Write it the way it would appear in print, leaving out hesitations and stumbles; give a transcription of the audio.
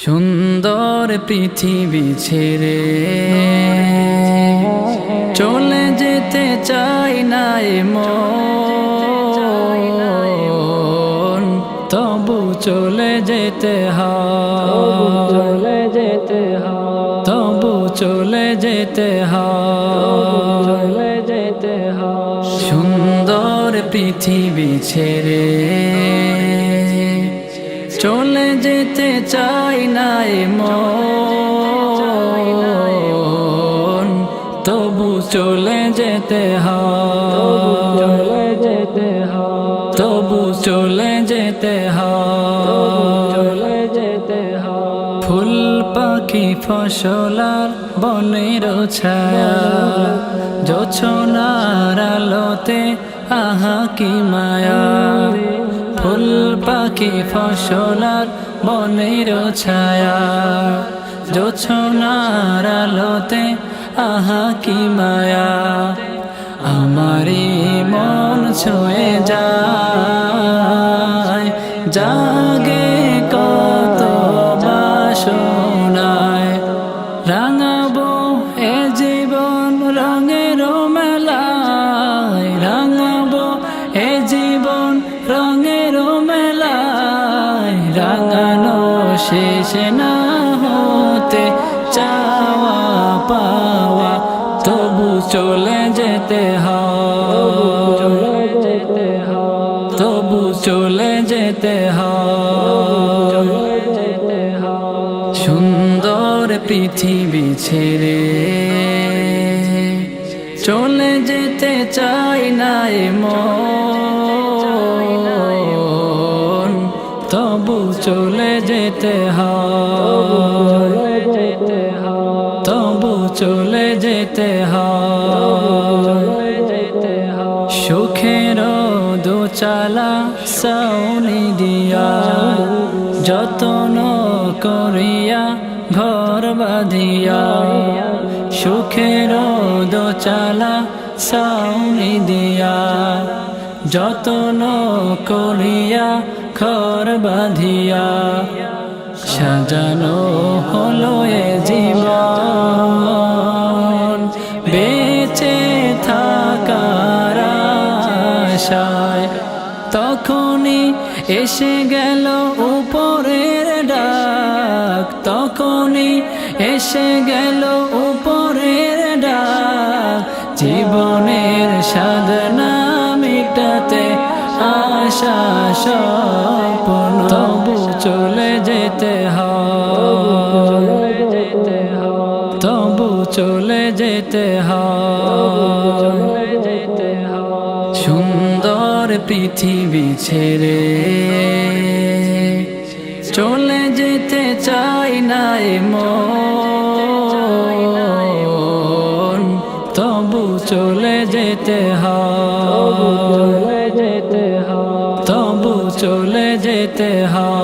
সুন্দর পৃথিবী ছেড়ে চলে যেতে চাই না মন, তবু চলে যেতে হয়, তবু চলে যেতে হয়। সুন্দর পৃথিবী ছেড়ে চলে যেতে চাই না মন, তবু চলে যেতে হয়, তবু চলে যেতে হয়। ফুল পাখি ফসলার বনের ছায়া, জোছনার আলোতে আহা কি মায়া। ফুল পাখি ফসলার বনের ছায়া, জোছনার আলোতে আহা কি মায়া। আমারি মন ছুঁয়ে যায়, জাগে কত বাসনায়। রাঙাবো এ জীবন রঙের মেলায়, রাঙাবো এ জীবন রঙের মেলায়। রাঙানো শেষ না হতে চাওয়া পাওয়া, তবু চলে যেতে হয়, তবু চলে যেতে হয়। সুন্দর পৃথিবী ছেড়ে চলে যেতে চাই না মন, তবু চলে যেতে হয়, তবু চলে যেতে হয়। সুখের দোচালা ছাউনি দিয়া, যতন করিয়া ঘর বাঁধিয়া। সুখের দোচালা ছাউনি দিয়া, যতন করিয়া ঘর বাঁধিয়া। সাজানো হলো এ জীবন বেঁচে থাকার আশায়। তখনই এসে গেল উপরের ডাক, তখনই এসে গেল উপরের ডাক। জীবনের সাধনা মিটাতে আশা স্বপ্ন, তবু চলে যেতে হয়, তবু চলে যেতে হয়। সুন্দর পৃথিবী ছেড়ে চলে যেতে চাই না মন, তবু চলে যেতে হয়, তবু চলে যেতে হয়।